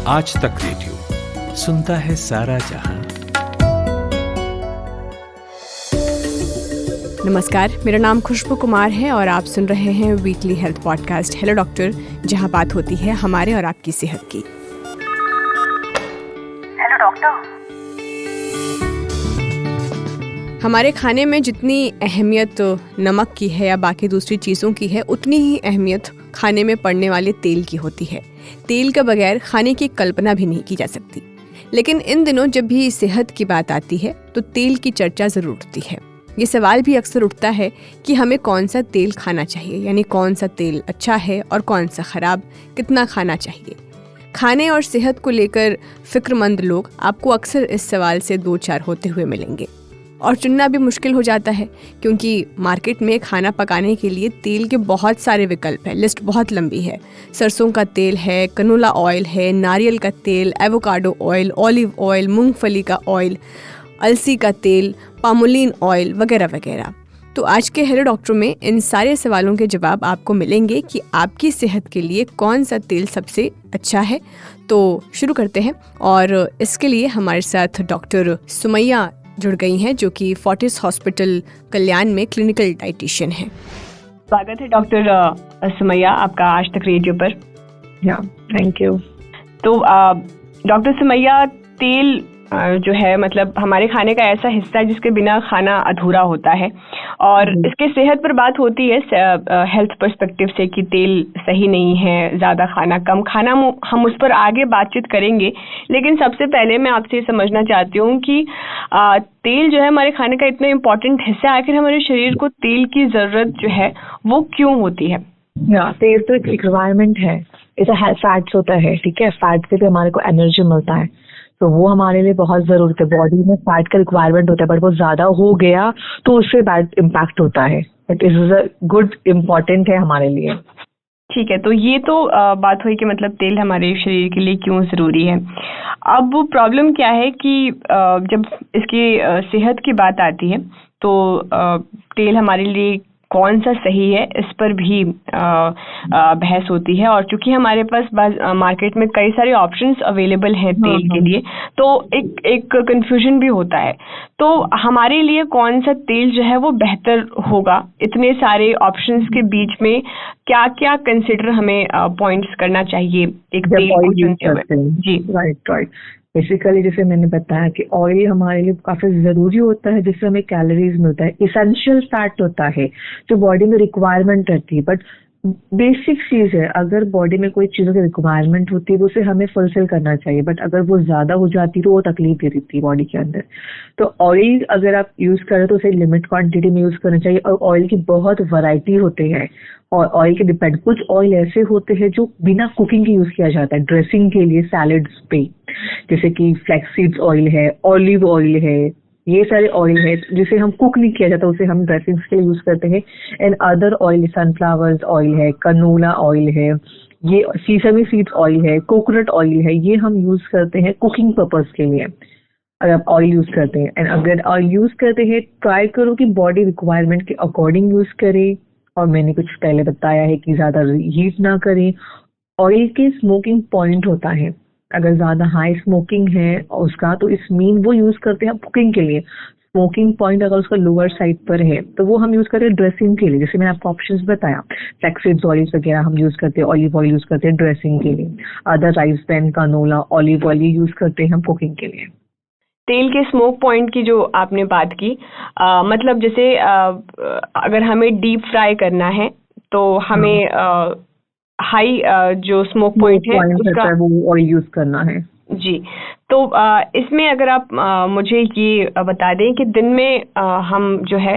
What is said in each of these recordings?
आज तक रेडियो सुनता है सारा जहां। नमस्कार, मेरा नाम खुशबू कुमार है और आप सुन रहे हैं weekly health podcast hello doctor, जहां बात होती है हमारे और आपकी सेहत की। Hello doctor. हमारे खाने में जितनी अहमियत नमक की है या बाकी दूसरी चीज़ों की है, उतनी ही अहमियत खाने में पड़ने वाले तेल की होती है। तेल के बगैर खाने की कल्पना भी नहीं की जा सकती। लेकिन इन दिनों जब भी सेहत की बात आती है तो तेल की चर्चा ज़रूर उठती है। ये सवाल भी अक्सर उठता है कि हमें कौन सा तेल खाना चाहिए, यानी कौन सा तेल अच्छा है और कौन सा ख़राब, कितना खाना चाहिए। खाने और सेहत को लेकर फ़िक्रमंद लोग आपको अक्सर इस सवाल से दो चार होते हुए मिलेंगे और चुनना भी मुश्किल हो जाता है, क्योंकि मार्केट में खाना पकाने के लिए तेल के बहुत सारे विकल्प हैं। लिस्ट बहुत लंबी है। सरसों का तेल है, कनोला ऑयल है, नारियल का तेल, एवोकाडो ऑयल, ऑलिव ऑयल, मूंगफली का ऑयल, अलसी का तेल, पामोलिन ऑयल वगैरह वगैरह। तो आज के हेलो डॉक्टर में इन सारे सवालों के जवाब आपको मिलेंगे कि आपकी सेहत के लिए कौन सा तेल सबसे अच्छा है। तो शुरू करते हैं, और इसके लिए हमारे साथ डॉक्टर सुमैया जुड़ गई हैं, जो कि फोर्टिस हॉस्पिटल कल्याण में क्लिनिकल डाइटिशियन हैं। स्वागत है डॉक्टर सुमैया आपका आज तक रेडियो पर। Thank you. तो डॉक्टर सुमैया, तेल जो है मतलब हमारे खाने का ऐसा हिस्सा है जिसके बिना खाना अधूरा होता है, और इसके सेहत पर बात होती है हेल्थ पर्सपेक्टिव से कि तेल सही नहीं है, ज़्यादा खाना, कम खाना। हम उस पर आगे बातचीत करेंगे, लेकिन सबसे पहले मैं आपसे समझना चाहती हूँ कि तेल जो है हमारे खाने का इतना इम्पोर्टेंट हिस्सा है, आखिर हमारे शरीर को तेल की ज़रूरत जो है वो क्यों होती है? तेल तो एक रिक्वायरमेंट है। ऐसा फैट्स होता है, ठीक है, फैट से भी हमारे को एनर्जी मिलता है, तो वो हमारे लिए बहुत जरूरत है। बॉडी में फैट का रिक्वायरमेंट होता है, बट वो ज्यादा हो गया तो उससे बैड इम्पैक्ट होता है, but it is a good important है हमारे लिए। ठीक है, तो ये तो बात हुई कि मतलब तेल हमारे शरीर के लिए क्यों ज़रूरी है। अब वो प्रॉब्लम क्या है कि जब इसकी सेहत की बात आती है तो तेल हमारे लिए कौन सा सही है, इस पर भी बहस होती है। और चूंकि हमारे पास मार्केट में कई सारे ऑप्शंस अवेलेबल हैं तेल के लिए, तो एक कंफ्यूजन भी होता है। तो हमारे लिए कौन सा तेल जो है वो बेहतर होगा? इतने सारे ऑप्शंस के बीच में क्या क्या कंसिडर हमें पॉइंट्स करना चाहिए एक तेल को चुनते हुए? जी, राइट। बेसिकली जैसे मैंने बताया कि ऑयल हमारे लिए काफी जरूरी होता है, जिससे हमें कैलोरीज मिलता है, इसेंशियल फैट होता है जो बॉडी में रिक्वायरमेंट रहती है। बट बेसिक चीज है, अगर बॉडी में कोई चीजों की रिक्वायरमेंट होती है वो उसे हमें फुलफिल करना चाहिए, बट अगर वो ज्यादा हो जाती है तो वो तकलीफ दे देती है बॉडी के अंदर। तो ऑयल अगर आप यूज करें तो उसे लिमिट क्वांटिटी में यूज करना चाहिए। और ऑयल की बहुत वैरायटी होते हैं, और ऑयल के डिपेंड, कुछ ऑयल ऐसे होते हैं जो बिना कुकिंग के यूज किया जाता है ड्रेसिंग के लिए, सैलेड्स पे, जैसे कि फ्लैक्सीड्स ऑयल है, ऑलिव ऑयल है, ये सारे ऑयल है जिसे हम कुक नहीं किया जाता, उसे हम ड्रेसिंग्स के लिए यूज करते हैं। And other oil, sunflowers oil है, कनोला ऑयल है, ये सीसमी सीड्स ऑयल है, कोकोनट ऑयल है, ये हम यूज करते हैं कुकिंग पर्पस के लिए अगर आप ऑयल यूज करते हैं। एंड अगर ऑयल यूज करते हैं, ट्राई करो कि बॉडी रिक्वायरमेंट के अकॉर्डिंग यूज करें। और मैंने कुछ पहले बताया है कि ज्यादा हीट ना करें। ऑयल के स्मोकिंग पॉइंट होता है, अगर ज्यादा हाई स्मोकिंग है उसका तो इस मीन वो यूज करते हैं कुकिंग के लिए। स्मोकिंग पॉइंट अगर उसका लोअर साइड पर है तो वो हम यूज करते हैं ड्रेसिंग के लिए, जैसे मैंने आपको ऑप्शंस बताया, फ्लैक्सीड्स ऑयल्स वगैरह हम यूज करते हैं, ऑलिव ऑयल यूज करते हैं ड्रेसिंग के लिए, other rice brand, canola, olive oil ये यूज करते हैं हम कुकिंग के लिए। तेल के स्मोक पॉइंट की जो आपने बात की, मतलब जैसे अगर हमें डीप फ्राई करना है तो हमें हाई जो स्मोक पॉइंट है उसका वो ऑयल यूज करना है। जी, तो इसमें अगर आप मुझे ये बता दें कि दिन में हम जो है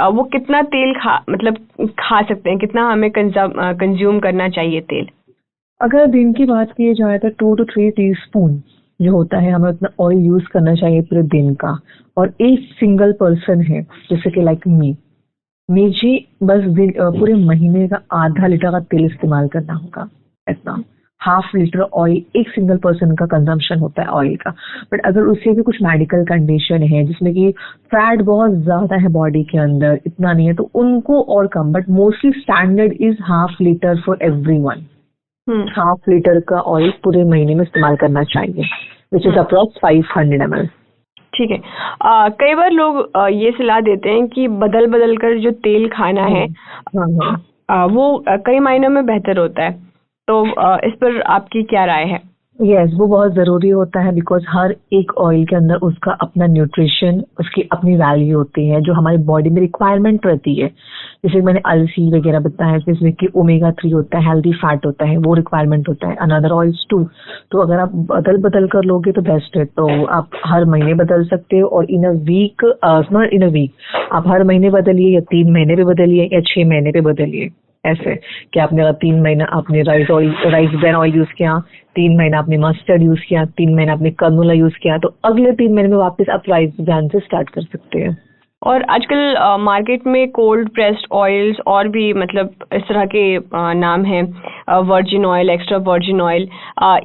वो कितना तेल खा सकते हैं, कितना हमें कंज्यूम करना चाहिए तेल? अगर दिन की बात की जाए तो 2 to 3 टीस्पून जो होता है हमें उतना ऑयल यूज करना चाहिए पूरे दिन का। और एक सिंगल पर्सन है जैसे कि लाइक मुझे बस पूरे महीने का आधा लीटर का तेल इस्तेमाल करना होगा, इतना 1/2 लीटर ऑयल एक सिंगल पर्सन का कंजम्पशन होता है ऑयल का। बट अगर उससे भी कुछ मेडिकल कंडीशन है जिसमें कि फैट बहुत ज्यादा है बॉडी के अंदर, इतना नहीं है, तो उनको और कम, but mostly standard is 1/2 litre for everyone. Half litre का ऑयल पूरे महीने में इस्तेमाल करना चाहिए, विच इज अप्रॉक्स 500 ml। ठीक है। कई बार लोग ये सलाह देते हैं कि बदल बदल कर जो तेल खाना है वो कई मायनों में बेहतर होता है, तो इस पर आपकी क्या राय है? यस, वो बहुत ज़रूरी होता है बिकॉज हर एक ऑयल के अंदर उसका अपना न्यूट्रिशन, उसकी अपनी वैल्यू होती है जो हमारी बॉडी में रिक्वायरमेंट रहती है। जैसे मैंने अलसी वगैरह बताया जिसमें कि ओमेगा 3 होता है, हेल्दी फैट होता है, वो रिक्वायरमेंट होता है, अनदर ऑयल्स टू। तो अगर आप बदल बदल कर लोगे तो बेस्ट है। तो आप हर महीने बदल सकते हो और in a week, not in a week, आप हर महीने बदलिए या 3 महीने पे बदलिए या 6 महीने पे बदलिए। ऐसे कि आपने अगर 3 महीना आपने राइस ब्रान ऑयल यूज किया, 3 महीना आपने मस्टर्ड यूज किया, 3 महीना आपने कनोला यूज किया, तो अगले 3 महीने में वापस आप राइस ब्रान से स्टार्ट कर सकते हैं। और आजकल मार्केट में कोल्ड प्रेस्ड ऑयल्स और भी मतलब इस तरह के नाम हैं, virgin oil, extra virgin oil,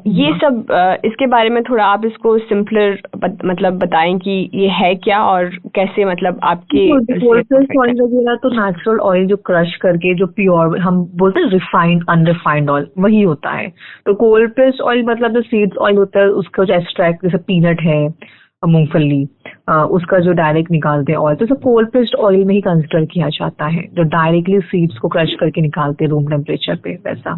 ये सब इसके बारे में थोड़ा आप इसको सिंपलर मतलब बताएं कि ये है क्या और कैसे मतलब आपके कोल्ड प्रेस्ड ऑयल वगैरह तो नेचुरल ऑयल जो क्रश करके जो प्योर हम बोलते हैं रिफाइंड अनरिफाइंड ऑयल वही होता है। तो कोल्ड प्रेस्ड ऑयल मतलब जो सीड्स ऑयल होता है उसका जो एक्सट्रैक्ट, जैसे पीनट है, मूंगफली, उसका जो डायरेक्ट निकालते हैं ऑयल, तो सब कोल्ड प्रेस्ड ऑयल में ही कंसिडर किया जाता है, जो डायरेक्टली सीड्स को क्रश करके निकालते हैं रूम टेम्परेचर पे। वैसा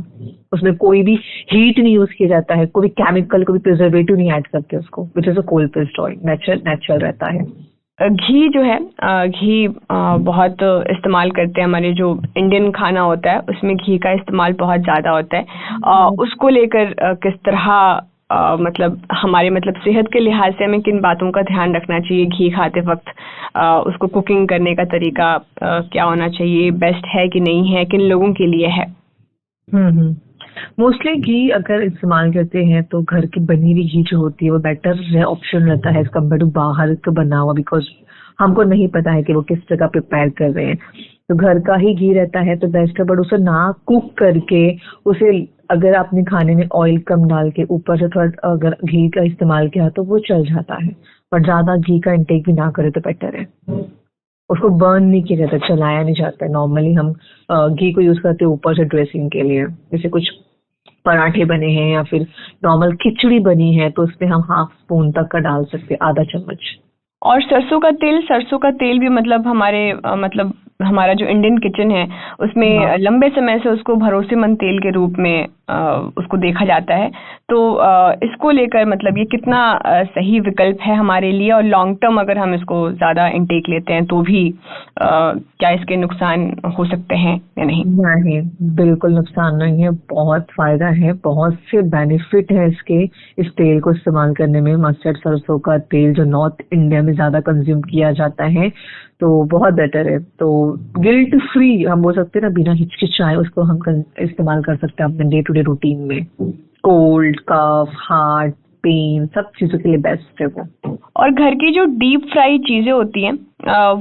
उसमें कोई भी हीट नहीं यूज किया जाता है, कोई भी केमिकल, कोई भी प्रिजर्वेटिव नहीं ऐड करते उसको, which is a cold pressed oil, natural रहता है। घी जो है, घी बहुत इस्तेमाल करते हैं, हमारे जो इंडियन खाना होता है उसमें घी का इस्तेमाल बहुत ज़्यादा होता है। उसको लेकर किस तरह मतलब हमारे मतलब सेहत के लिहाज से हमें किन बातों का ध्यान रखना चाहिए घी खाते वक्त? उसको कुकिंग करने का तरीका क्या होना चाहिए, बेस्ट है कि नहीं है, किन लोगों के लिए है? मोस्टली घी अगर इस्तेमाल करते हैं तो घर की बनी हुई घी जो होती है वो बेटर ऑप्शन रहता है एज कम्पेयर टू बाहर का बना हुआ, बिकॉज हमको नहीं पता है कि वो किस जगह प्रिपेयर कर रहे हैं। तो घर का ही घी रहता है तो बेस्ट है, बट उसे ना कुक करके उसे अगर आपने खाने में ऑयल कम डाल के ऊपर से थोड़ा अगर घी का इस्तेमाल किया तो वो चल जाता है, बट ज़्यादा घी का इंटेक भी ना करे तो बेटर है। उसको बर्न नहीं किया जाता, चलाया नहीं जाता है। नॉर्मली हम घी को यूज़ करते हैं ऊपर से ड्रेसिंग के लिए, जैसे कुछ पराठे बने हैं या फिर नॉर्मल खिचड़ी बनी है तो उसमें हम हाफ स्पून तक का डाल सकते हैं, आधा चम्मच। और सरसों का तेल भी मतलब हमारे मतलब हमारा जो इंडियन किचन है उसमें लंबे समय से उसको भरोसेमंद तेल के रूप में उसको देखा जाता है। तो इसको लेकर मतलब ये कितना सही विकल्प है हमारे लिए, और लॉन्ग टर्म अगर हम इसको ज़्यादा इंटेक लेते हैं तो भी क्या इसके नुकसान हो सकते हैं या नहीं? नहीं, बिल्कुल नुकसान नहीं है, बहुत फायदा है, बहुत से बेनिफिट है इसके, इस तेल को इस्तेमाल करने में। मस्टर्ड सरसों का तेल जो नॉर्थ इंडिया में ज़्यादा कंज्यूम किया जाता है तो बहुत बेटर है। तो गिल्ट फ्री हम बोल सकते हैं ना, बिना हिचकिचाए उसको हम इस्तेमाल कर सकते हैं अपने डे टू डे रूटीन में। कोल्ड, कफ, हार्ट पेन, सब चीज़ों के लिए बेस्ट है वो। और घर की जो डीप फ्राई चीज़ें होती हैं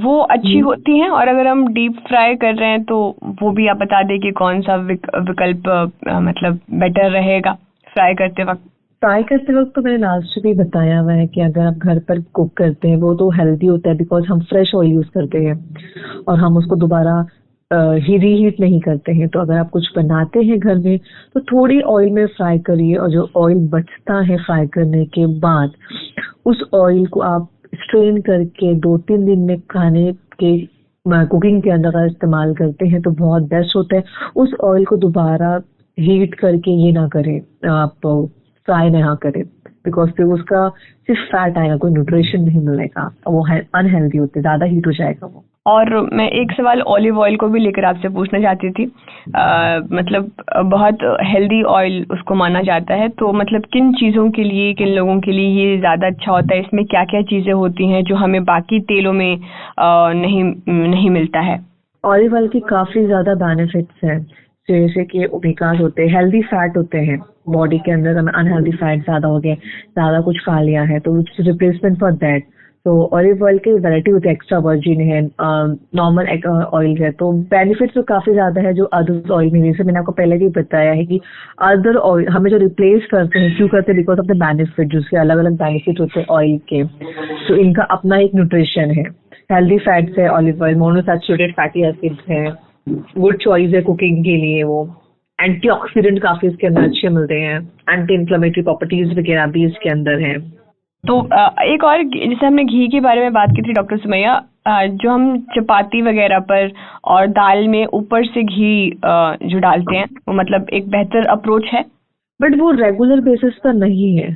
वो अच्छी होती हैं, और अगर हम डीप फ्राई कर रहे हैं तो वो भी आप बता दें कि कौन सा विकल्प मतलब बेटर रहेगा फ्राई करते वक्त? फ्राई करते वक्त तो मैंने लास्ट भी बताया हुआ है कि अगर आप घर पर कुक करते हैं वो तो हेल्दी होता है, बिकॉज हम फ्रेश ऑयल यूज़ करते हैं और हम उसको दोबारा रीहीट नहीं करते हैं। तो अगर आप कुछ बनाते हैं घर में तो थोड़ी ऑयल में फ्राई करिए, और जो ऑयल बचता है फ्राई करने के बाद उस ऑयल को आप स्ट्रेन करके 2-3 दिन में खाने के कुकिंग के अंदर इस्तेमाल करते हैं तो बहुत बेस्ट होता है। उस ऑयल को दोबारा हीट करके ये ना करें, आप फ्राई ना करें, बिकॉज फिर उसका सिर्फ फैट आएगा, कोई न्यूट्रिशन नहीं मिलेगा, वो अनहेल्दी होते, ज़्यादा हीट हो जाएगा वो। और मैं एक सवाल ऑलिव ऑयल को भी लेकर आपसे पूछना चाहती थी। मतलब बहुत हेल्दी ऑयल उसको माना जाता है, तो मतलब किन चीज़ों के लिए, किन लोगों के लिए ये ज़्यादा अच्छा होता है? इसमें क्या क्या चीज़ें होती हैं जो हमें बाकी तेलों में नहीं मिलता है? ऑलिव ऑयल की काफ़ी ज़्यादा बेनिफिट्स हैं, जैसे कि ओमेगास होते हैं, हेल्दी फैट होते हैं बॉडी के अंदर, हमें अनहेल्दी फैट ज़्यादा हो गया, ज़्यादा कुछ खा लिया है तो रिप्लेसमेंट फॉर दैट। तो ऑलिव ऑयल की वैरायटी होती है, एक्स्ट्रा वर्जिन है, नॉर्मल ऑयल है, तो बेनिफिट्स तो काफ़ी ज़्यादा है जो अदर ऑयल में। जैसे मैंने आपको पहले भी बताया है कि अदर ऑयल हमें जो रिप्लेस करते हैं, क्यों करते हैं? बिकॉज ऑफ द बेनिफिट, जिसके अलग अलग बेनिफिट होते हैं ऑयल के, तो इनका अपना एक न्यूट्रिशन है। हेल्दी फैट्स है olive oil, monounsaturated fatty acids है, गुड चॉइस है कुकिंग के लिए वो। एंटीऑक्सीडेंट काफी इसके अंदर अच्छे मिलते हैं, एंटी इन्फ्लेमेटरी प्रॉपर्टीज वगैरह भी इसके अंदर है। तो एक और, जैसे हमने घी के बारे में बात की थी डॉक्टर सुमैया, जो हम चपाती वगैरह पर और दाल में ऊपर से घी जो डालते हैं, वो मतलब एक बेहतर अप्रोच है, बट वो रेगुलर बेसिस पर नहीं है।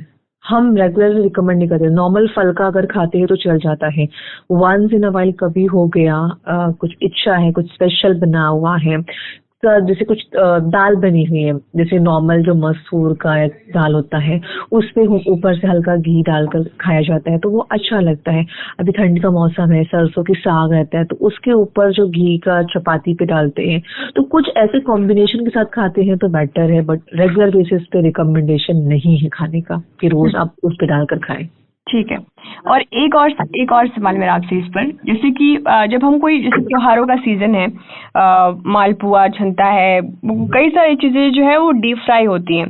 हम रेगुलर रिकमेंड नहीं करते। नॉर्मल फल का अगर खाते हैं तो चल जाता है, वंस इन अ वाइल कभी हो गया, कुछ इच्छा है, कुछ स्पेशल बना हुआ है, जैसे कुछ दाल बनी हुई है, जैसे नॉर्मल जो मसूर का दाल होता है उस पे ऊपर से हल्का घी डालकर खाया जाता है तो वो अच्छा लगता है। अभी ठंड का मौसम है, सरसों की साग रहता है तो उसके ऊपर जो घी का चपाती पे डालते हैं, तो कुछ ऐसे कॉम्बिनेशन के साथ खाते हैं तो बेटर है। बट रेगुलर बेसिस पे रिकमेंडेशन नहीं है खाने का कि रोज आप उस पे डालकर खाएं। ठीक है। और एक और सवाल मेरा आपसे इस पर, जैसे कि जब हम कोई, जैसे त्योहारों का सीजन है, मालपुआ छनता है, कई सारी चीजें जो है वो डीप फ्राई होती हैं,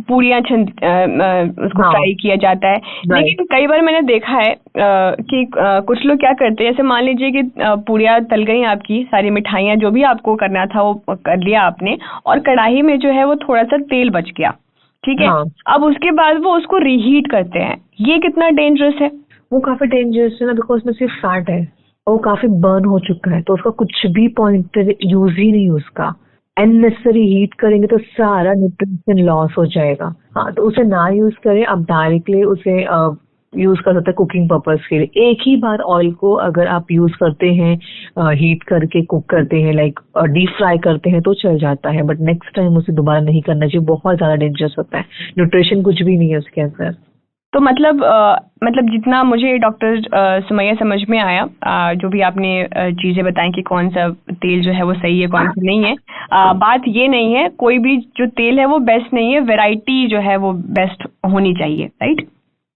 पूरियां उसको फ्राई किया जाता है, लेकिन कई बार मैंने देखा है कि कुछ लोग क्या करते हैं, जैसे मान लीजिए कि पूरियां तल गई, आपकी सारी मिठाइयाँ जो भी आपको करना था वो कर लिया आपने, और कढ़ाई में जो है वो थोड़ा सा तेल बच गया, ठीक है। अब उसके बाद वो उसको रीहीट करते हैं, ये कितना डेंजरस है? वो काफी डेंजरस है ना, बिकॉज उसमें सिर्फ फैट है, वो काफी बर्न हो चुका है तो उसका कुछ भी पॉइंट यूज ही नहीं उसका। अननेसेसरी हीट करेंगे तो सारा न्यूट्रिशन लॉस हो जाएगा। हाँ, तो उसे ना यूज करें, आप डायरेक्टली उसे यूज कर सकते हैं कुकिंग पर्पस के लिए। एक ही बार ऑयल को अगर आप यूज करते हैं, हीट करके कुक करते हैं, लाइक डीप फ्राई करते हैं तो चल जाता है, बट नेक्स्ट टाइम उसे दोबारा नहीं करना चाहिए, बहुत ज्यादा डेंजरस होता है, न्यूट्रिशन कुछ भी नहीं है उसके अंदर। तो मतलब जितना मुझे डॉक्टर सुमैया समझ में आया, जो भी आपने चीजें बताई कि कौन सा तेल जो है वो सही है, कौन सा नहीं है, बात ये नहीं है कोई भी जो तेल है वो बेस्ट नहीं है, वैरायटी जो है वो बेस्ट होनी चाहिए, right?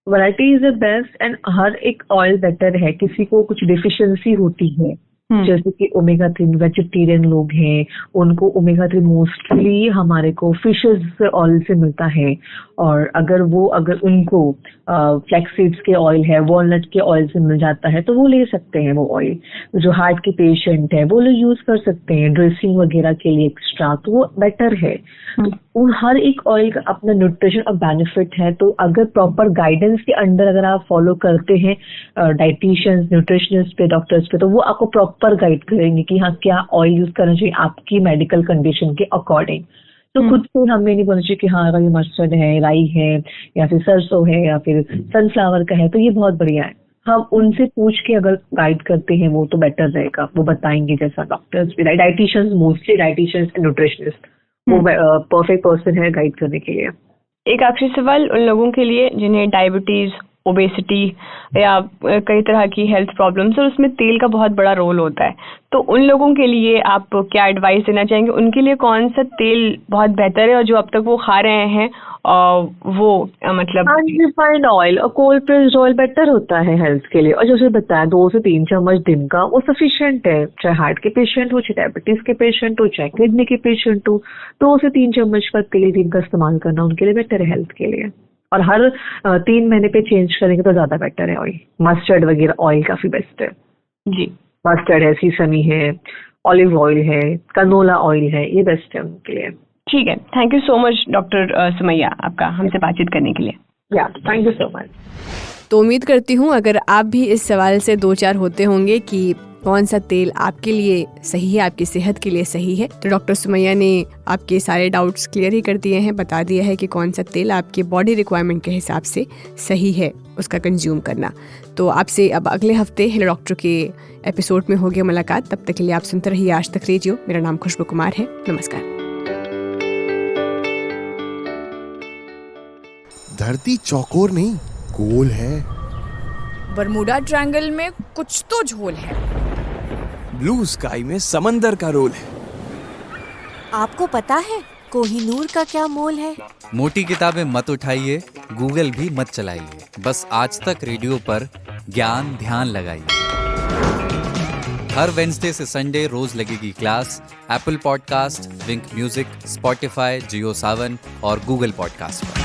Variety is the best, and हर एक ऑयल बेटर है। किसी को कुछ डिफिशियंसी होती है, जैसे कि ओमेगा 3 वेजिटेरियन लोग हैं, उनको ओमेगा 3 मोस्टली हमारे को फिशेस ऑयल से मिलता है, और अगर उनको फ्लैक्स सीड्स के ऑयल है, वॉलनट के ऑयल से मिल जाता है तो वो ले सकते हैं वो ऑयल। जो हार्ट के पेशेंट है वो लोग यूज कर सकते हैं ड्रेसिंग वगैरह के लिए एक्स्ट्रा, तो वो बेटर है। तो हर एक ऑयल का अपना न्यूट्रिशन और बेनिफिट है, तो अगर प्रॉपर गाइडेंस के अंडर अगर आप फॉलो करते हैं डाइटिशियंस, न्यूट्रिशनिस्ट पे, डॉक्टर्स पे, तो वो आपको प्रॉपर गाइड करेंगे कि हाँ क्या ऑयल यूज करना चाहिए आपकी मेडिकल कंडीशन के अकॉर्डिंग। तो खुद से हमें नहीं बोलना चाहिए कि हाँ अगर ये मस्टर्ड है, राई है, या फिर सरसों है, या फिर सनफ्लावर का है तो ये बहुत बढ़िया है। हम उनसे पूछ के अगर गाइड करते हैं वो तो बेटर रहेगा, वो बताएंगे, जैसा doctors, dietitians, mostly dietitians and nutritionist वो परफेक्ट पर्सन है गाइड करने के लिए। एक आखिरी सवाल उन लोगों के लिए जिन्हें डायबिटीज, ओबेसिटी या कई तरह की हेल्थ प्रॉब्लम्स, और उसमें तेल का बहुत बड़ा रोल होता है, तो उन लोगों के लिए आप क्या एडवाइस देना चाहेंगे? उनके लिए कौन सा तेल बहुत बेहतर है, और जो अब तक वो खा रहे हैं वो मतलब अनरिफाइंड ऑयल और कोल्ड प्रेस्ड ऑयल बेटर होता है हेल्थ के लिए, और जैसे बताया 2 से 3 चम्मच दिन का वो सफिशिएंट है। चाहे हार्ट के पेशेंट हो, चाहे डायबिटीज के पेशेंट हो, चाहे किडनी के पेशेंट हो, 2 से 3 चम्मच का तेल दिन का इस्तेमाल करना उनके लिए बेटर है हेल्थ के लिए। और हर 3 महीने पे चेंज करेंगे तो ज्यादा बेटर है ऑयल। मस्टर्ड वगैरह ऑयल काफी बेस्ट है जी। मस्टर्ड है, सीसमी है, ऑलिव ऑयल है, कनोला ऑयल है, ये बेस्ट है उनके लिए। ठीक है, thank you so much doctor Sumaiya, आपका हमसे बातचीत करने के लिए। या थैंक यू सो मच। तो उम्मीद करती हूँ अगर आप भी इस सवाल से 2-4 होते होंगे कि कौन सा तेल आपके लिए सही है, आपकी सेहत के लिए सही है, तो डॉक्टर सुमैया ने आपके सारे डाउट्स क्लियर ही कर दिए हैं, बता दिया है कि कौन सा तेल आपके बॉडी रिक्वायरमेंट के हिसाब से सही है उसका कंज्यूम करना। तो आपसे अब अगले हफ्ते हेलो डॉक्टर के एपिसोड में होगी मुलाकात। तब तक के लिए आप सुनते रहिए आज तक रेडियो। मेरा नाम खुशबू कुमार है। नमस्कार। धरती चौकोर नहीं, गोल है। बरमूडा ट्रायंगल में कुछ तो झोल है। ब्लू स्काई में समंदर का रोल है। आपको पता है कोहिनूर का क्या मोल है? मोटी किताबें मत उठाइए, गूगल भी मत चलाइए, बस आज तक रेडियो पर ज्ञान ध्यान लगाइए। हर वेडनेसडे से संडे रोज लगेगी क्लास एप्पल पॉडकास्ट, विंक म्यूजिक, स्पॉटिफाई, जियो सावन और गूगल पॉडकास्ट पर।